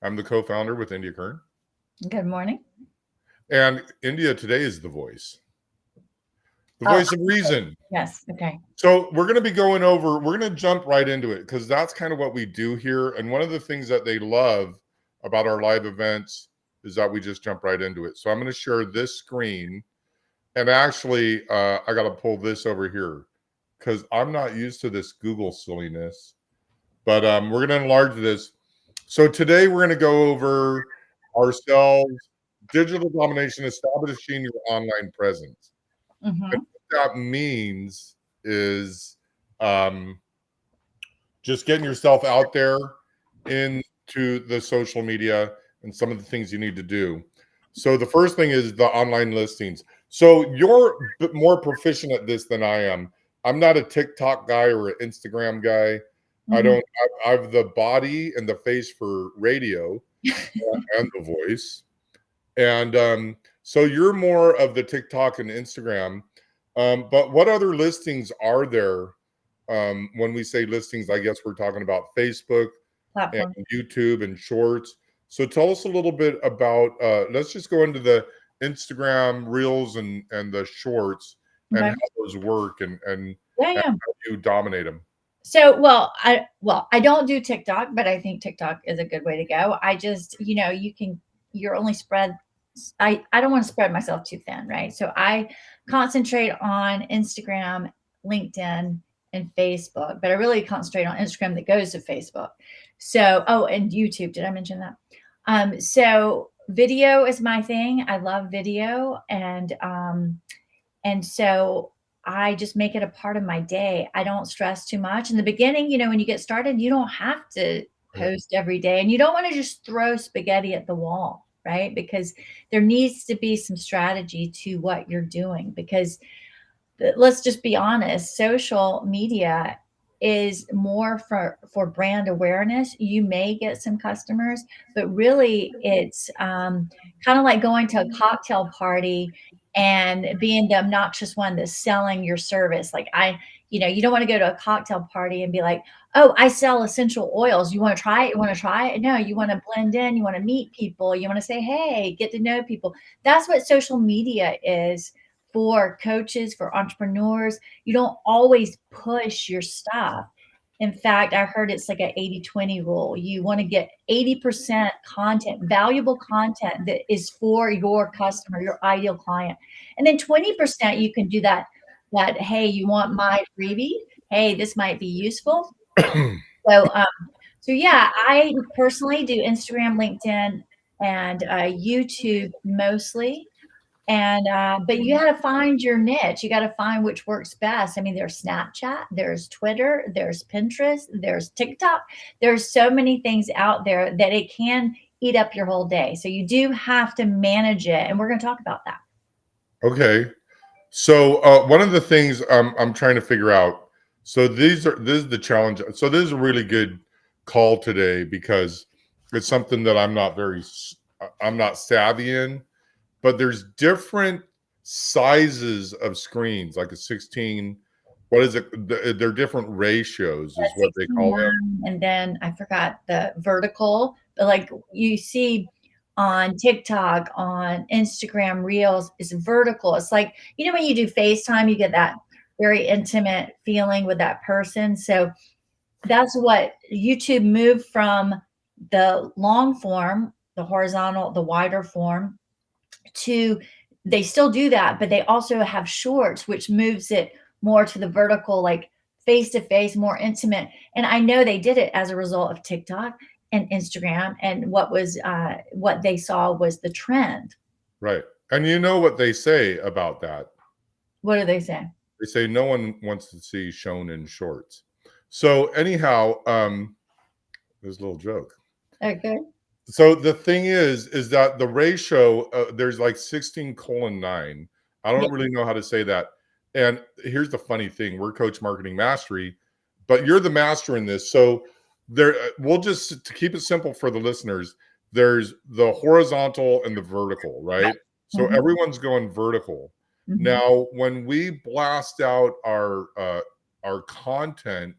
I'm the co-founder with India Kern. Good morning. And India today is the voice Oh, of reason. yes. Okay. So we're going to jump right into it because that's kind of what we do here. And one of the things that they love about our live events is that we just jump right into it. So I'm going to share this screen. And actually, I got to pull this over here because I'm not used to this Google silliness. But we're going to enlarge this. So today we're going to go over ourselves, digital domination, establishing your online presence. And what that means is just getting yourself out there into the social media and some of the things you need to do. So the first thing is the online listings. So you're more proficient at this than I am. I'm not a TikTok guy or an Instagram guy. I've the body and the face for radio and the voice. And so you're more of the TikTok and Instagram. But what other listings are there? When we say listings, I guess we're talking about Facebook and YouTube and Shorts. So tell us a little bit about, let's just go into the Instagram Reels and the Shorts and how those work and how you dominate them. So, I don't do TikTok, but I think TikTok is a good way to go. I just, you're only spread. I don't want to spread myself too thin, right? So I concentrate on Instagram, LinkedIn, and Facebook, but I really concentrate on Instagram that goes to Facebook. So, and YouTube. Did I mention that? So video is my thing. I love video, and so I just make it a part of my day. I don't stress too much. In the beginning, when you get started, you don't have to post every day, and you don't want to just throw spaghetti at the wall, right? Because there needs to be some strategy to what you're doing, because let's just be honest, social media is more for brand awareness. You may get some customers, but really it's kind of like going to a cocktail party and being the obnoxious one that's selling your service. Like you don't want to go to a cocktail party and be like, oh, I sell essential oils. You want to try it? You want to try it? No, you want to blend in. You want to meet people. You want to say, hey, get to know people. That's what social media is for coaches, for entrepreneurs. You don't always push your stuff. In fact, I heard it's like an 80-20 rule. You want to get 80% content, valuable content that is for your customer, your ideal client. And then 20% you can do that, hey, you want my freebie? Hey, this might be useful. So yeah, I personally do Instagram, LinkedIn, and YouTube mostly. And but you got to find your niche. You got to find which works best. I mean, there's Snapchat, there's Twitter, there's Pinterest, there's TikTok. There's so many things out there that it can eat up your whole day. So you do have to manage it, and we're going to talk about that. Okay. So one of the things I'm trying to figure out. So this is the challenge. So this is a really good call today because it's something that I'm not savvy in. But there's different sizes of screens, like a 16. What is it? They're different ratios, is what they call them. And then I forgot the vertical, but like you see on TikTok, on Instagram Reels, is vertical. It's like, when you do FaceTime, you get that very intimate feeling with that person. So that's what YouTube moved from the long form, the horizontal, the wider form, to they still do that, but they also have shorts, which moves it more to the vertical, like face to face, more intimate. And I know they did it as a result of TikTok and Instagram, and what they saw was the trend. Right. And you know what they say about that? What do they say? They say no one wants to see shown in shorts. So anyhow, there's a little joke. Okay. So the thing is that the ratio, there's like 16:9. I don't really know how to say that. And here's the funny thing. We're Coach Marketing Mastery, but you're the master in this. So we'll just, to keep it simple for the listeners, there's the horizontal and the vertical, right? So everyone's going vertical. Now, when we blast out our content,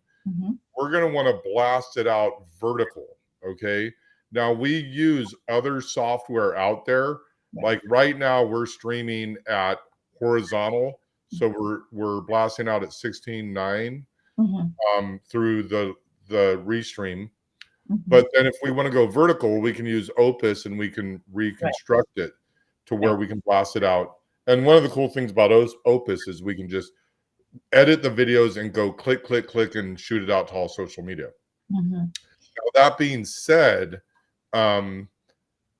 we're going to want to blast it out vertical, okay? Now we use other software out there. Right. Like right now we're streaming at horizontal. So we're blasting out at 16:9 through the restream. But then if we want to go vertical, we can use Opus and we can Right. reconstruct it to where Right. we can blast it out. And one of the cool things about Opus is we can just edit the videos and go click, click, click, and shoot it out to all social media. Now, that being said,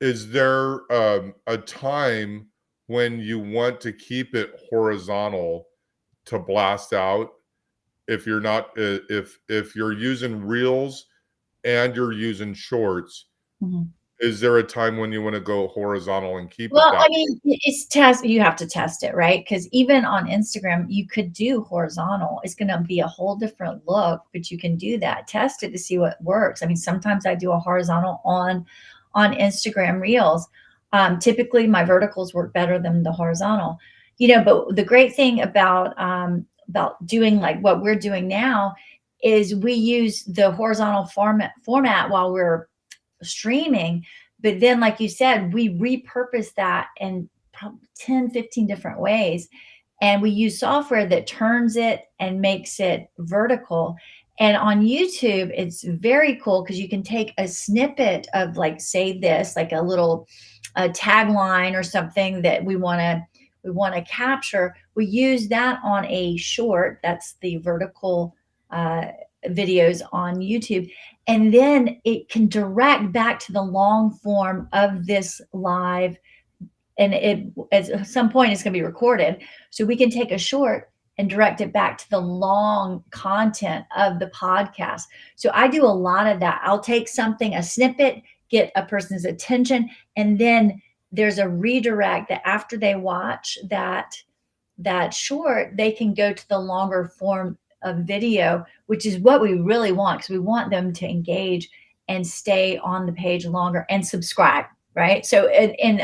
is there a time when you want to keep it horizontal to blast out? If you're not, if you're using Reels and you're using Shorts, is there a time when you want to go horizontal and keep it Well, that I mean, it's you have to test it, right? Because even on Instagram, you could do horizontal. It's going to be a whole different look, but you can do that. Test it to see what works. I mean, sometimes I do a horizontal on Instagram Reels. Typically, my verticals work better than the horizontal. But the great thing about doing like what we're doing now is we use the horizontal format while we're streaming. But then, like you said, we repurpose that in 10, 15 different ways. And we use software that turns it and makes it vertical. And on YouTube, it's very cool because you can take a snippet of, like, say this, like a little tagline or something that we want to capture. We use that on a short. That's the vertical videos on YouTube. And then it can direct back to the long form of this live. And at some point it's going to be recorded. So we can take a short and direct it back to the long content of the podcast. So I do a lot of that. I'll take something, a snippet, get a person's attention, and then there's a redirect that after they watch that short, they can go to the longer form of video, which is what we really want, because we want them to engage and stay on the page longer and subscribe, right? So in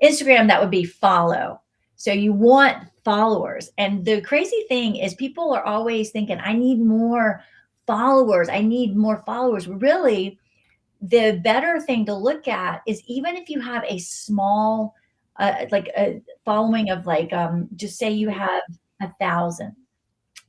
Instagram, that would be follow. So you want followers. And the crazy thing is people are always thinking, I need more followers. I need more followers. Really, the better thing to look at is even if you have a small, like a following of like, just say you have 1,000.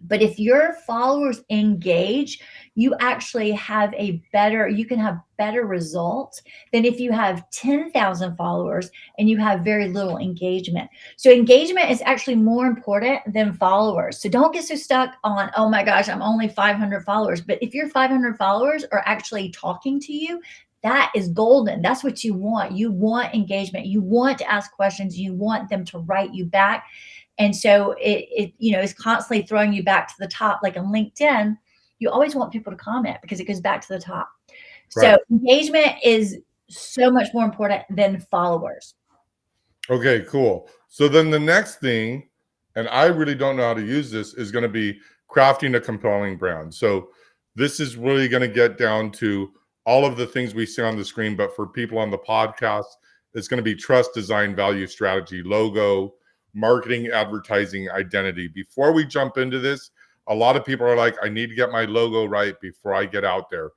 But if your followers engage, you actually you can have better results than if you have 10,000 followers and you have very little engagement. So engagement is actually more important than followers. So don't get so stuck on, oh my gosh, I'm only 500 followers. But if your 500 followers are actually talking to you, that is golden. That's what you want. You want engagement. You want to ask questions. You want them to write you back. And so it is constantly throwing you back to the top. Like on LinkedIn, you always want people to comment because it goes back to the top. Right. So engagement is so much more important than followers. Okay, cool. So then the next thing, and I really don't know how to use this, is going to be crafting a compelling brand. So this is really going to get down to all of the things we see on the screen, but for people on the podcast, it's going to be trust, design, value, strategy, logo, marketing, advertising, identity. Before we jump into this, a lot of people are like, I need to get my logo right before I get out there.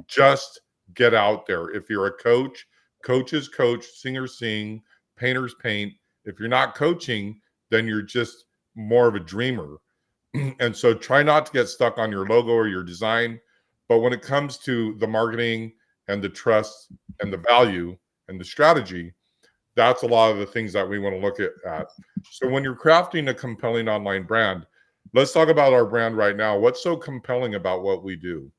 Just get out there. If you're a coach, coaches coach, singers sing, painters paint. If you're not coaching, then you're just more of a dreamer. And so try not to get stuck on your logo or your design. But when it comes to the marketing and the trust and the value and the strategy, that's a lot of the things that we want to look at. So when you're crafting a compelling online brand, let's talk about our brand right now. What's so compelling about what we do?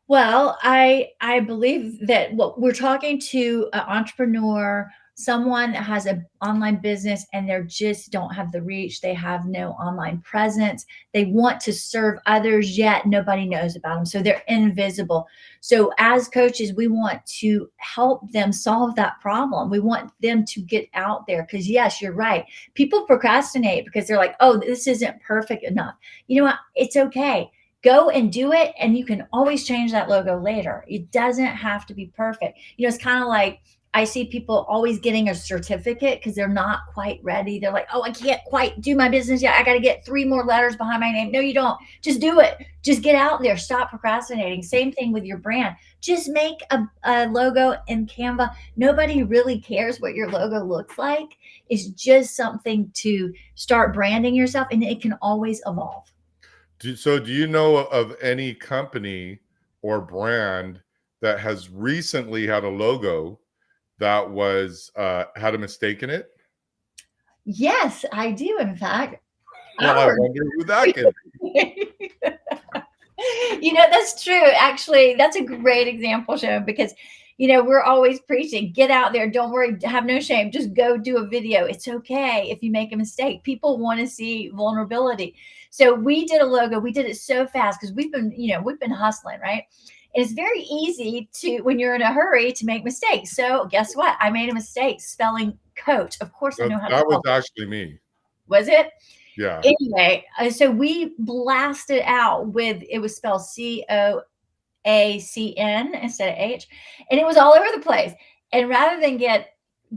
Well, I believe that what we're talking to an entrepreneur, someone that has an online business and they just don't have the reach. They have no online presence. They want to serve others, yet nobody knows about them. So they're invisible. So as coaches, we want to help them solve that problem. We want them to get out there because, yes, you're right. People procrastinate because they're like, oh, this isn't perfect enough. You know what? It's okay. Go and do it, and you can always change that logo later. It doesn't have to be perfect. It's kind of like I see people always getting a certificate because they're not quite ready. They're like, oh, I can't quite do my business yet. I got to get 3 more letters behind my name. No, you don't. Just do it. Just get out there. Stop procrastinating. Same thing with your brand. Just make a logo in Canva. Nobody really cares what your logo looks like. It's just something to start branding yourself, and it can always evolve. So do you know of any company or brand that has recently had a logo that was had a mistake in it? Yes, I do. In fact, Well, I our wonder who that could you that's true. Actually, that's a great example, show, because we're always preaching, get out there, don't worry, have no shame, just go do a video. It's okay if you make a mistake. People want to see vulnerability. So we did a logo. We did it so fast because we've been hustling, right? And it's very easy to, when you're in a hurry, to make mistakes. So guess what? I made a mistake spelling coach. Of course I know how to that was spell. actually me. Was it? Yeah. Anyway, so we blasted out with, it was spelled COACN instead of H, and it was all over the place. And rather than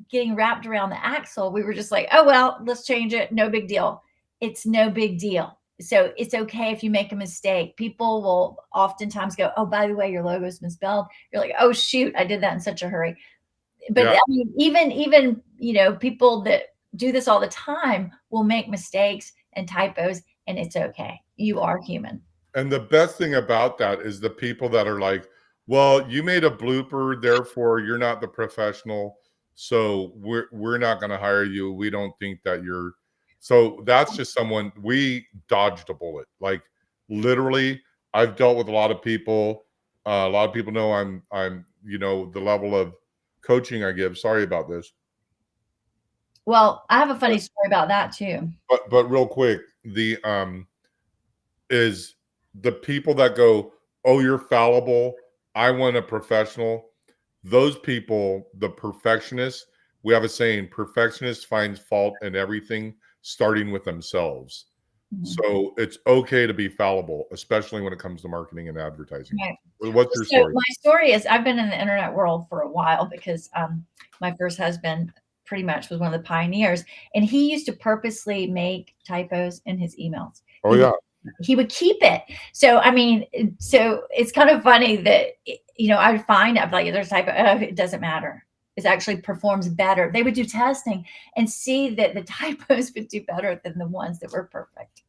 getting wrapped around the axle, we were just like, oh well, let's change it. No big deal. It's no big deal. So it's okay if you make a mistake. People will oftentimes go, oh, by the way, your logo's misspelled. You're like, oh shoot, I did that in such a hurry. But Yeah. I mean, even people that do this all the time will make mistakes and typos, and it's okay. You are human. And the best thing about that is the people that are like, well, you made a blooper, therefore you're not the professional. So we're not going to hire you. We don't think that you're. So that's just someone, we dodged a bullet. Like literally, I've dealt with a lot of people. A lot of people know I'm the level of coaching I give. Sorry about this. Well, I have a funny story about that too. But real quick, the is the people that go, oh, you're fallible, I want a professional. Those people, the perfectionists, we have a saying, perfectionist finds fault in everything, starting with themselves. Mhm. So it's okay to be fallible, especially when it comes to marketing and advertising. Right. What's your So story? my story is, I've been in the internet world for a while because my first husband pretty much was one of the pioneers, and he used to purposely make typos in his emails. Oh yeah. He would keep it. So I mean, so it's kind of funny that I would find out like there's a typo. Oh, it doesn't matter. It actually performs better. They would do testing and see that the typos would do better than the ones that were perfect.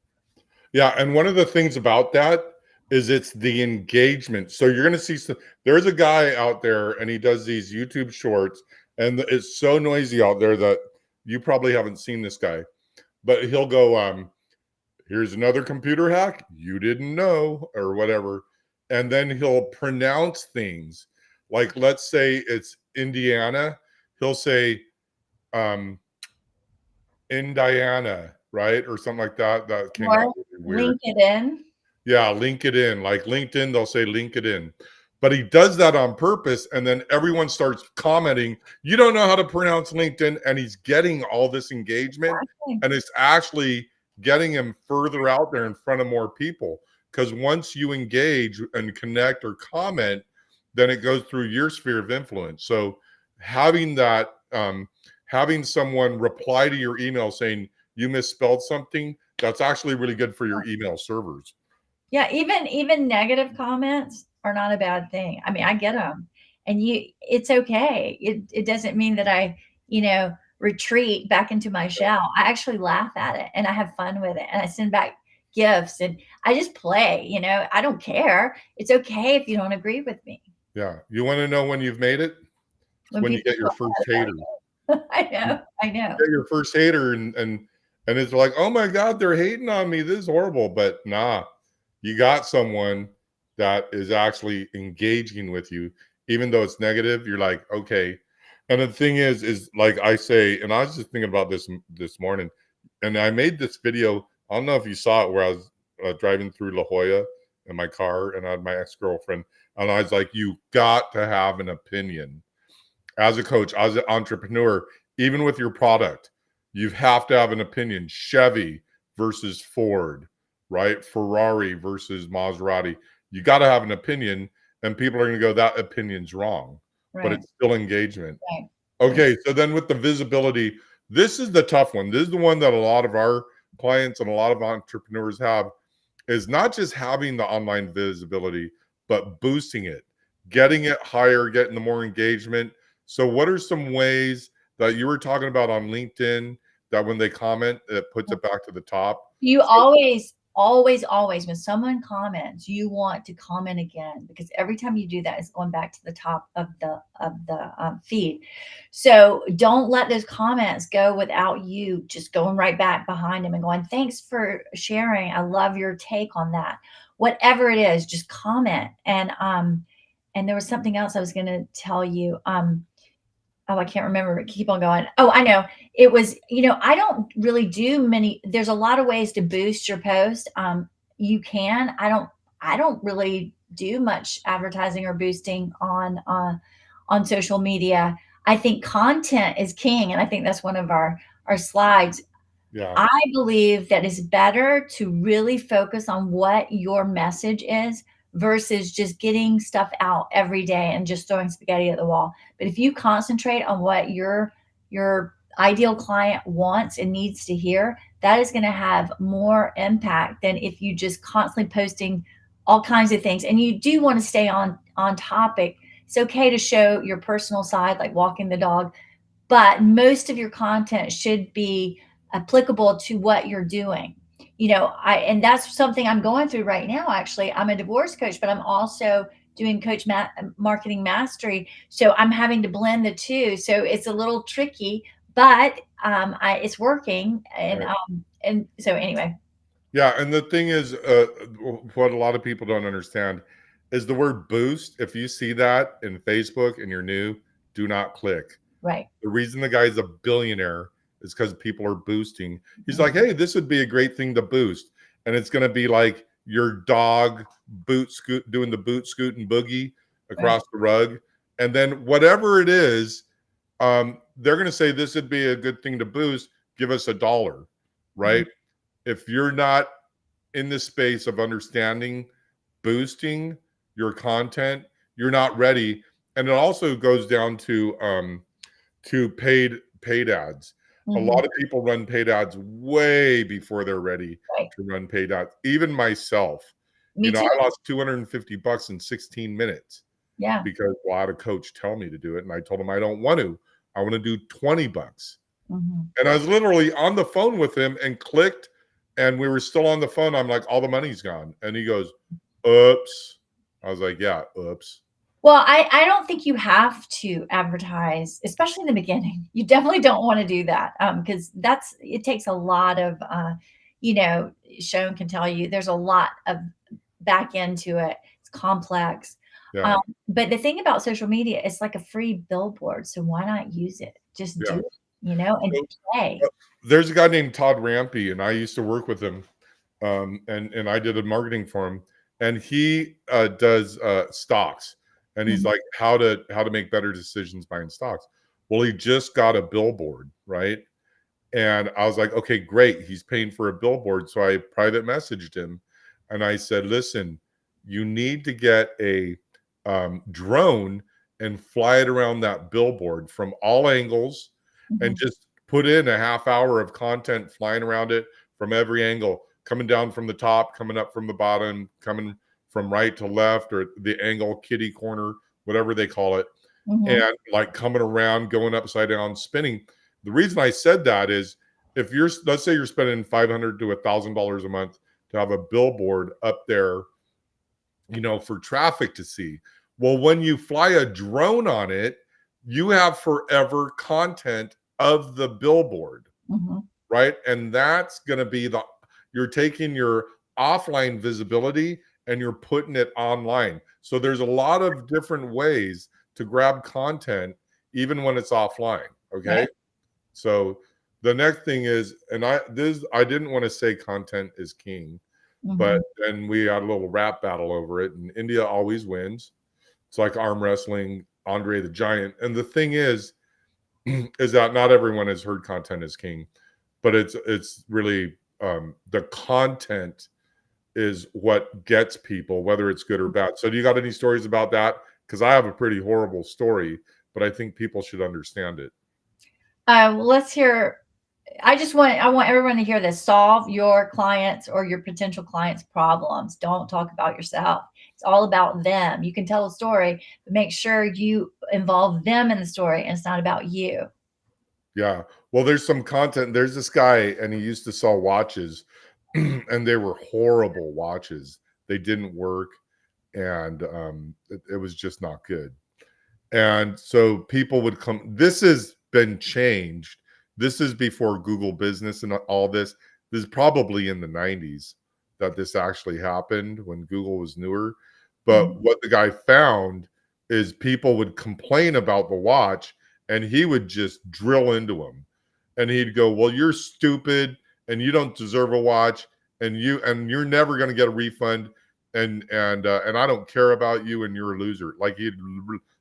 Yeah, and one of the things about that is it's the engagement. So you're going to see there's a guy out there and he does these YouTube shorts, and it's so noisy out there that you probably haven't seen this guy, but he'll go, here's another computer hack you didn't know, or whatever. And then he'll pronounce things like, let's say it's Indiana. He'll say, Indiana, right? Or something like that. That came out really weird. Link it in. Yeah, link it in. Like LinkedIn, they'll say link it in. But he does that on purpose, and then everyone starts commenting, you don't know how to pronounce LinkedIn, and he's getting all this engagement, and it's actually getting him further out there in front of more people. Because once you engage and connect or comment, then it goes through your sphere of influence. So having that, having someone reply to your email saying you misspelled something, that's actually really good for your email servers. Yeah, even negative comments are not a bad thing. I mean, I get them, and it's okay. It doesn't mean that I, retreat back into my shell. I actually laugh at it and I have fun with it, and I send back gifts and I just play. I don't care. It's okay if you don't agree with me. Yeah, you want to know when you've made it? When you get your first hater. I know. You get your first hater, and it's like, oh my God, they're hating on me. This is horrible. But nah, you got someone that is actually engaging with you, even though it's negative. You're like, okay. And the thing is like I say, and I was just thinking about this morning, and I made this video. I don't know if you saw it, where I was driving through La Jolla in my car, and I had my ex-girlfriend, and I was like, you got to have an opinion as a coach, as an entrepreneur, even with your product. You have to have an opinion. Chevy versus Ford, right? Ferrari versus Maserati. You got to have an opinion, and people are going to go, that opinion's wrong, Right. but it's still engagement. Right. Okay, so then with the visibility, this is the tough one. This is the one that a lot of our clients and a lot of entrepreneurs have, is not just having the online visibility, but boosting it, getting it higher, getting the more engagement. So what are some ways that you were talking about on LinkedIn that when they comment, it puts it back to the top? You So always, when someone comments, you want to comment again, because every time you do that, it's going back to the top of the feed. So don't let those comments go without you just going right back behind them and going, "Thanks for sharing. I love your take on that." Whatever it is, just comment. And there was something else I was going to tell you. Oh, I can't remember. Keep on going. Oh, I know. It was, I don't really do many. There's a lot of ways to boost your post. You can. I don't really do much advertising or boosting on social media. I think content is king, and I think that's one of our slides. yeah, I believe that it's better to really focus on what your message is versus just getting stuff out every day and just throwing spaghetti at the wall. But if you concentrate on what your ideal client wants and needs to hear, that is going to have more impact than if you just constantly posting all kinds of things. And you do want to stay on topic. It's okay to show your personal side, like walking the dog, but most of your content should be applicable to what you're doing. And that's something I'm going through right now. Actually, I'm a divorce coach, but I'm also doing marketing mastery. So I'm having to blend the two. So it's a little tricky, but it's working. And right. and so anyway. Yeah, and the thing is, what a lot of people don't understand is the word boost. If you see that in Facebook and you're new, do not click. Right. The reason the guy's a billionaire is because people are boosting. He's Mhm. like, hey, this would be a great thing to boost. And it's going to be like your dog doing the boot scoot and boogie Right. across the rug. And then whatever it is, they're going to say this would be a good thing to boost. Give us $1, Mhm. right? If you're not in the space of understanding boosting your content, you're not ready. And it also goes down to paid ads. A Mhm. lot of people run paid ads way before they're ready Right. to run paid ads. Even myself, Me too. I lost $250 in 16 minutes Yeah. because I had a coach tell me to do it, and I told him I don't want to. I want to do $20. Mhm. And I was literally on the phone with him and clicked, and we were still on the phone. I'm like, all the money's gone. And he goes, oops. I was like, yeah, oops. Well, I don't think you have to advertise, especially in the beginning. You definitely don't want to do that, because it takes a lot of, Sharon can tell you, there's a lot of back into it. It's complex. Yeah. Um, but the thing about social media, it's like a free billboard, so why not use it? Just do Yeah. it, and So, play. there's a guy named Todd Rampy, and I used to work with him. And I did a marketing for him, and he does stocks, and he's Mhm, like how to make better decisions buying stocks. Well, he just got a billboard, right? And I was like, okay, great. He's paying for a billboard. So I private messaged him and I said, listen, you need to get a drone and fly it around that billboard from all angles and mhm, just put in a half hour of content flying around it from every angle, coming down from the top, coming up from the bottom, coming from right to left or the angle, kitty corner, whatever they call it, mhm, and like coming around, going upside down, spinning. The reason I said that is if you're, let's say you're spending $500 to $1,000 a month to have a billboard up there, for traffic to see. Well, when you fly a drone on it, you have forever content of the billboard, mhm. right? And that's going to be you're taking your offline visibility and you're putting it online. So there's a lot of different ways to grab content, even when it's offline. Okay. Right? So the next thing is, and I didn't want to say content is king, but Mhm. then we had a little rap battle over it, and India always wins. It's like arm wrestling, Andre the Giant. And the thing is that not everyone has heard content is king, but it's really the content is what gets people, whether it's good or bad. So do you got any stories about that? Because I have a pretty horrible story but I think people should understand it. Let's hear. I want everyone to hear this. Solve your clients or your potential clients' problems. Don't talk about yourself. It's all about them. You can tell a story, but make sure you involve them in the story and it's not about you. Yeah. Well, there's some content. There's this guy, and he used to sell watches, and they were horrible watches. They didn't work, and it was just not good. And so people would come. This has been changed. This is before Google Business and all this. This is probably in the 90s that this actually happened when Google was newer. But Mhm. what the guy found is people would complain about the watch and he would just drill into them. And he'd go, "Well, you're stupid and you don't deserve a watch and you're never going to get a refund and I don't care about you and you're a loser." Like he'd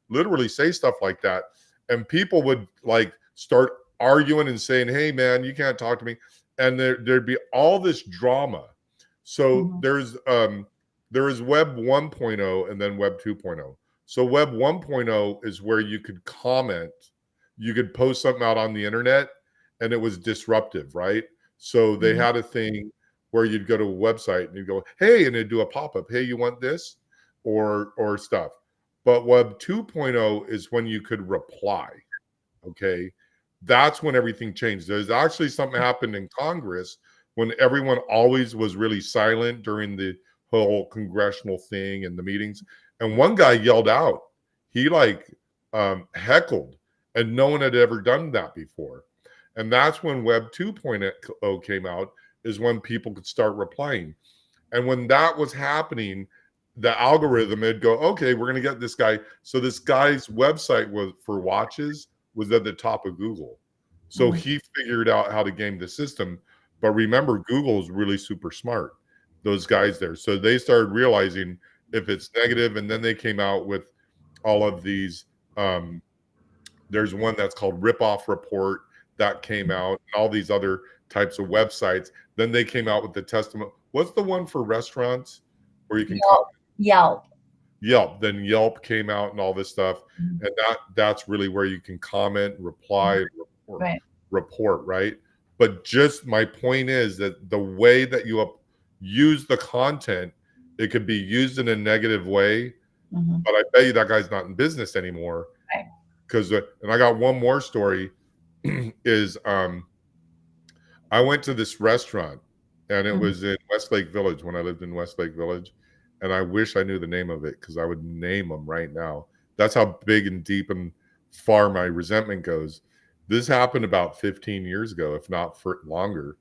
literally say stuff like that, and people would like start arguing and saying, "Hey man, you can't talk to me," and there'd be all this drama. So Mhm. there is web 1.0 and then web 2.0. So web 1.0 is where you could comment, you could post something out on the internet and it was disruptive, right? So they Mhm. had a thing where you'd go to a website and you'd go, "Hey," and it'd do a pop-up, "Hey, you want this?" or stuff. But Web 2.0 is when you could reply. Okay. That's when everything changed. There's actually something happened in Congress when everyone always was really silent during the whole congressional thing and the meetings. And one guy yelled out, he like heckled, and no one had ever done that before. And that's when Web 2.0 came out, is when people could start replying. And when that was happening, the algorithm would go, "Okay, we're going to get this guy." So this guy's website was for watches was at the top of Google. So Mhm. he figured out how to game the system. But remember, Google is really super smart, those guys there. So they started realizing if it's negative, and then they came out with all of these. Um, there's one that's called Ripoff Report that came out, and all these other types of websites. Then they came out with the testimony. What's the one for restaurants where you can comment? Yelp. Yelp. Yelp. Then Yelp came out and all this stuff, Mhm. and that's really where you can comment, reply, and Right. report, right? But just my point is that the way that you use the content, it could be used in a negative way. Mhm. But I bet you that guy's not in business anymore Right. because and I got one more story is I went to this restaurant and it Mhm. was in Westlake Village when I lived in Westlake Village, and I wish I knew the name of it because I would name them right now. That's how big and deep and far my resentment goes. This happened about 15 years ago, if not for longer.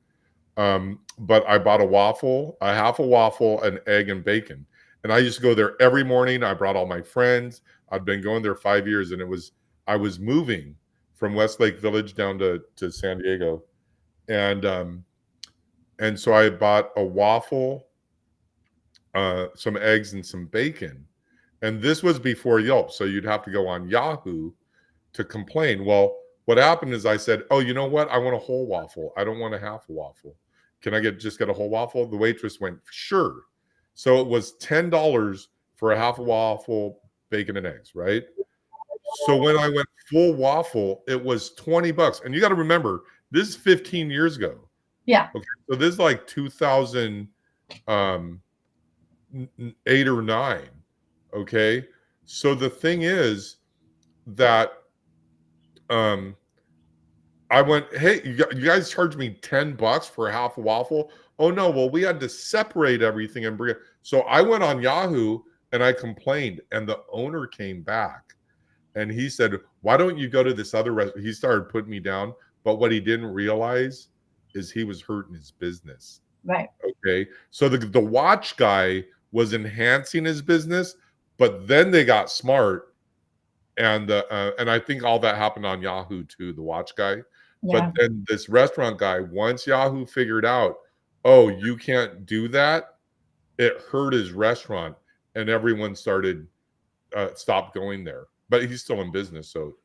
But I bought a half a waffle, an egg, and bacon. And I used to go there every morning. I brought all my friends. I'd been going there 5 years, and I was moving from Westlake Village down to San Diego, and and so I bought a waffle, some eggs, and some bacon. And this was before Yelp, so you'd have to go on Yahoo to complain. Well, what happened is I said, "Oh, you know what? I want a whole waffle. I don't want a half a waffle. Can I just get a whole waffle?" The waitress went, "Sure." So it was $10 for a half a waffle, bacon and eggs, right? So when I went full waffle, it was $20. And you got to remember, this is 15 years ago. Yeah. Okay. So this is like 2000 um 8 or 9. Okay. So the thing is that um I went, "Hey, you guys charged me $10 for a half a waffle." "Oh no, well, we had to separate everything and bring it." So I went on Yahoo and I complained, and the owner came back and he said, "Why don't you go to this other restaurant?" He started putting me down, but what he didn't realize is he was hurting his business. Right. Okay. So the watch guy was enhancing his business, but then they got smart, and I think all that happened on Yahoo too, the watch guy. But Yeah. then this restaurant guy, once Yahoo figured out, "Oh, you can't do that," it hurt his restaurant, and everyone started stopped going there. But he's still in business, so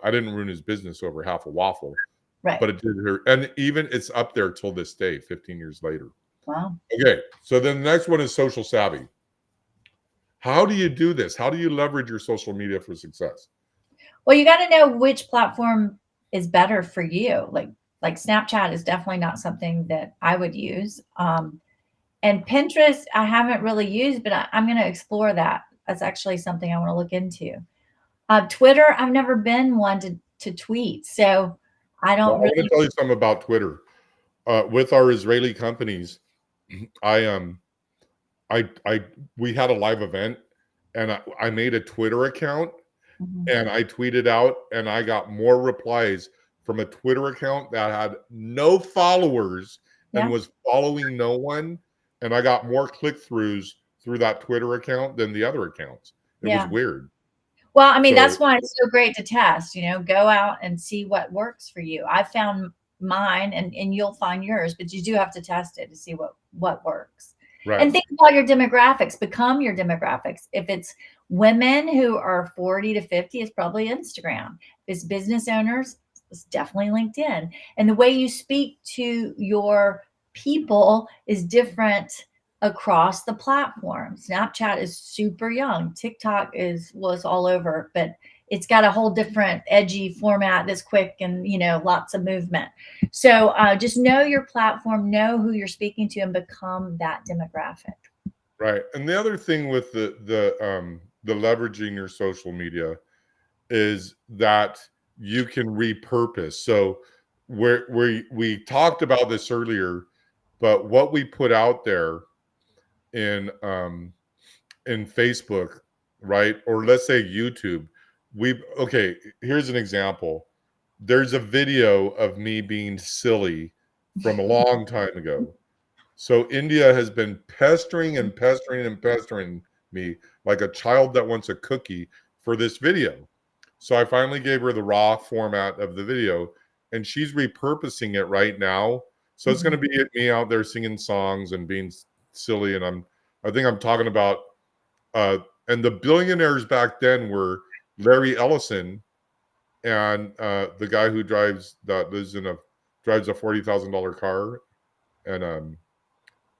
I didn't ruin his business over half a waffle, Right. but it did hurt. And even it's up there till this day, 15 years later. Wow. Okay, so then the next one is social savvy. How do you do this? How do you leverage your social media for success? Well, you got to know which platform is better for you. Like Snapchat is definitely not something that I would use. And Pinterest, I haven't really used, but I'm going to explore that. That's actually something I want to look into. Twitter, I've never been one to tweet, so I Well, don't I want to really. tell you something about Twitter. With our Israeli companies, I I we had a live event, and I made a Twitter account, Mhm. and I tweeted out, and I got more replies from a Twitter account that had no followers and Yeah, was following no one, and I got more click-throughs through that Twitter account than the other accounts. It was yeah. weird. Well, I mean, So, that's why it's so great to test, go out and see what works for you. I found mine and you'll find yours, but you do have to test it to see what works. right, And think about your demographics, become your demographics. If it's women who are 40 to 50, it's probably Instagram. If it's business owners, it's definitely LinkedIn. And the way you speak to your people is different across the platform. Snapchat is super young. TikTok was all over, but it's got a whole different edgy format that's quick and lots of movement. So just know your platform, know who you're speaking to, and become that demographic. right. And the other thing with the leveraging your social media is that you can repurpose. So we talked about this earlier, but what we put out there in Facebook, right? Or let's say YouTube, okay, here's an example. There's a video of me being silly from a long time ago. So India has been pestering and pestering and pestering me like a child that wants a cookie for this video. So I finally gave her the raw format of the video, and she's repurposing it right now. So it's going to Mhm. be me out there singing songs and being silly. And I think I'm talking about, uh, and the billionaires back then were Larry Ellison and the guy who drives a $40,000 car, and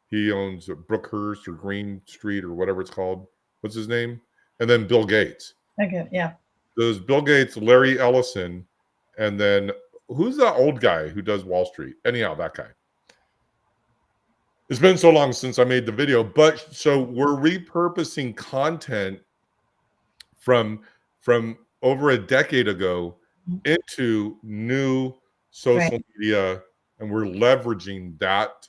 he owns Brookhurst or Green Street or whatever it's called. What's his name? And then Bill Gates. Okay, yeah. There's Bill Gates, Larry Ellison, and then who's that old guy who does Wall Street? Anyhow, that guy. It's been so long since I made the video, but so we're repurposing content from over a decade ago into new Right. social media, and we're leveraging that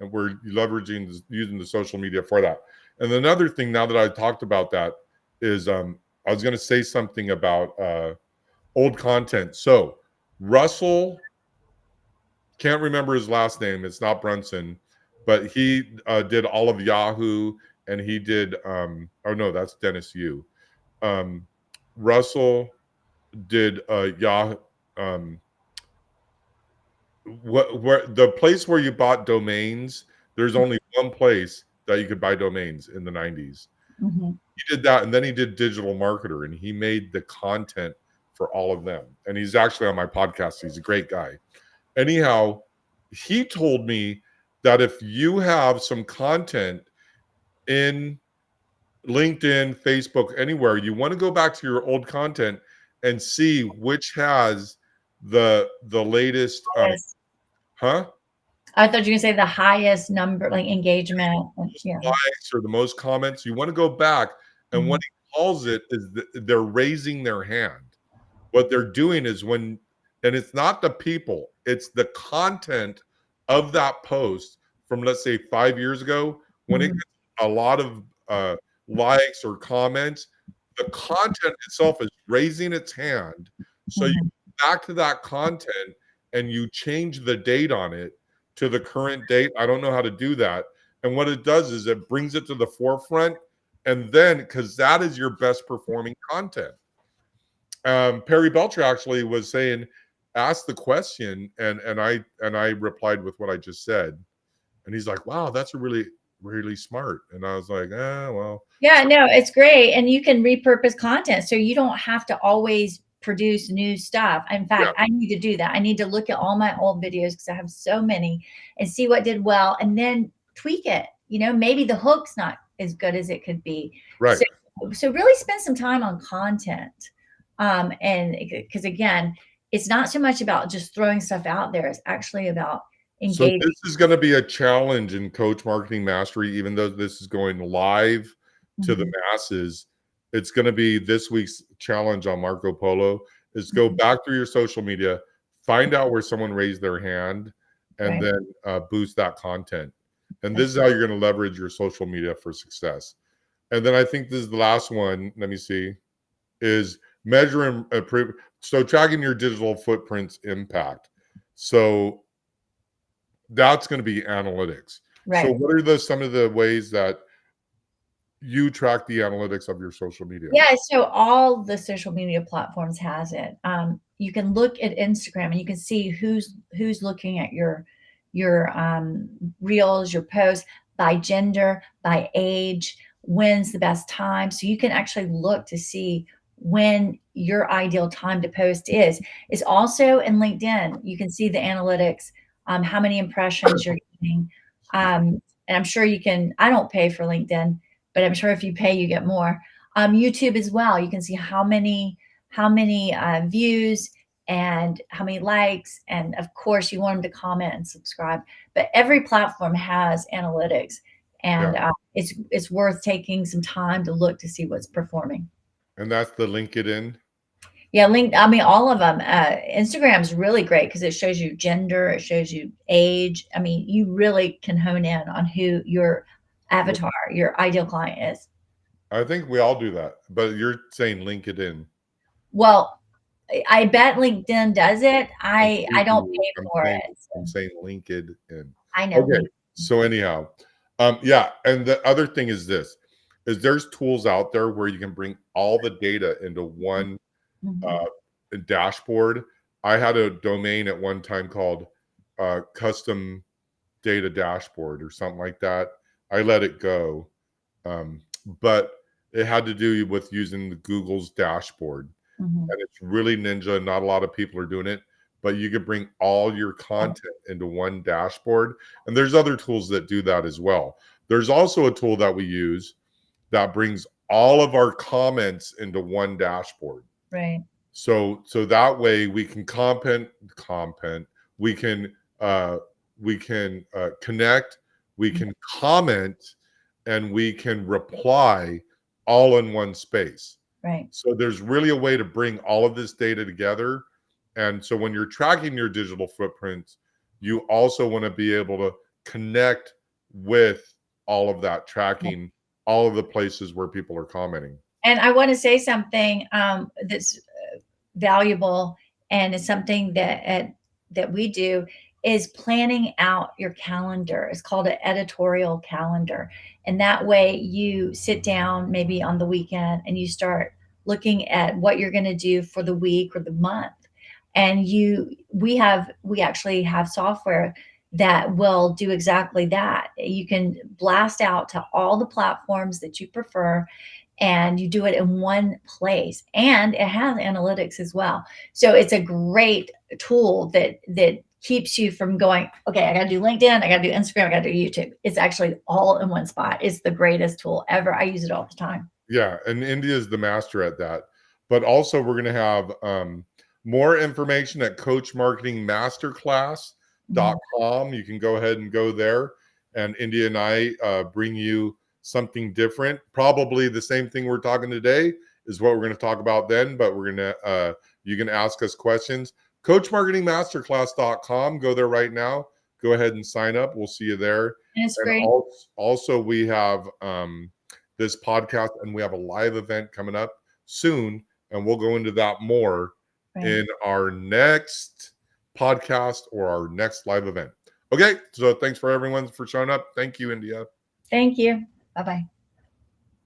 and we're leveraging using the social media for that. And another thing, now that I talked about that, is I was going to say something about old content. So Russell, can't remember his last name. It's not Brunson, but he did all of Yahoo, and he did. Oh no, that's Dennis Yu. Um, Russell did Yahoo. Where the place where you bought domains? There's only one place that you could buy domains in the 90s. Mhm. He did that, and then he did digital marketer, and he made the content for all of them. And he's actually on my podcast. He's a great guy. Anyhow, he told me that if you have some content in LinkedIn, Facebook, anywhere, you want to go back to your old content and see which has the latest Yes. huh I thought you were gonna say the highest number, like engagement. Yeah. likes or the most comments. You want to go back, and what Mhm. he calls it is they're raising their hand. What they're doing is and it's not the people, it's the content of that post from, let's say, 5 years ago, when it Mhm. gets a lot of likes or comments, the content itself is raising its hand. So you Mhm. go back to that content and you change the date on it to the current date. I don't know how to do that. And what it does is it brings it to the forefront. And then, because that is your best performing content. Perry Belcher actually was saying, ask the question, and I replied with what I just said, and he's like, "Wow, that's a really smart." And I was like, well, Yeah, so no, it's great, and you can repurpose content, so you don't have to always produce new stuff. In yeah, fact, I need to do that. I need to look at all my old videos because I have so many and see what did well, and then tweak it. Maybe the hook's not as good as it could be. right, So, so really spend some time on content. And because again, it's not so much about just throwing stuff out there. It's actually about So engaging. this is going to be a challenge in Coach Marketing Mastery, even though this is going live to the masses. It's going to be this week's challenge on Marco Polo is go back through your social media, find out where someone raised their hand, and Right. then boost that content. And this is how you're going to leverage your social media for success. And then I think this is the last one. Let me see. Is measure and improve. So tracking your digital footprint's impact. So that's going to be analytics. So Right. what are some of the ways that you track the analytics of your social media? Yeah, so all the social media platforms has it. You can look at Instagram and you can see who's looking at your reels, your posts by gender, by age, when's the best time. So you can actually look to see when your ideal time to post is. It's also in LinkedIn. You can see the analytics, how many impressions you're getting. And I'm sure you can, I don't pay for LinkedIn, but I'm sure if you pay, you get more. YouTube as well. You can see how many views and how many likes, and of course, you want them to comment and subscribe. But every platform has analytics, and Yeah. it's worth taking some time to look to see what's performing. And that's the LinkedIn. Yeah, I mean, all of them. Instagram's really great because it shows you gender, it shows you age. I mean, you really can hone in on who your avatar, your ideal client is. I think we all do that, but you're saying LinkedIn. Well, I bet LinkedIn does it. I'm I don't speaking- pay I'm for saying, it, I'm so saying LinkedIn. I know Okay. link. So anyhow, yeah. And the other thing is this, is there's tools out there where you can bring all the data into one Mhm. dashboard. I had a domain at one time called custom data dashboard or something like that. I let it go. But it had to do with using the Google's dashboard. Mhm. And it's really ninja. Not a lot of people are doing it, but you can bring all your content into one dashboard. And there's other tools that do that as well. There's also a tool that we use that brings all of our comments into one dashboard. Right. So that way we can we can connect, we can comment, and we can reply all in one space. Right. So there's really a way to bring all of this data together. And so when you're tracking your digital footprints, you also want to be able to connect with all of that tracking, all of the places where people are commenting. And I want to say something that's valuable, and it's something that we do is planning out your calendar. It's called an editorial calendar, and that way you sit down maybe on the weekend and you start looking at what you're going to do for the week or the month. And we actually have software that will do exactly that. You can blast out to all the platforms that you prefer, and you do it in one place, and it has analytics as well. So it's a great tool that keeps you from going, okay, I got to do LinkedIn, I got to do Instagram, I got to do YouTube. It's actually all in one spot. It's the greatest tool ever. I use it all the time. Yeah, and India is the master at that. But also, we're going to have more information at coachmarketingmasterclass.com. You can go ahead and go there. And India and I bring you something different. Probably the same thing we're talking today is what we're going to talk about then, but we're going to, you can ask us questions. Coachmarketingmasterclass.com. Go there right now. Go ahead and sign up. We'll see you there. And it's And free. also we have this podcast, and we have a live event coming up soon, and we'll go into that more in our next podcast or our next live event. Okay, so thanks for everyone for showing up. Thank you, India. Thank you. Bye-bye.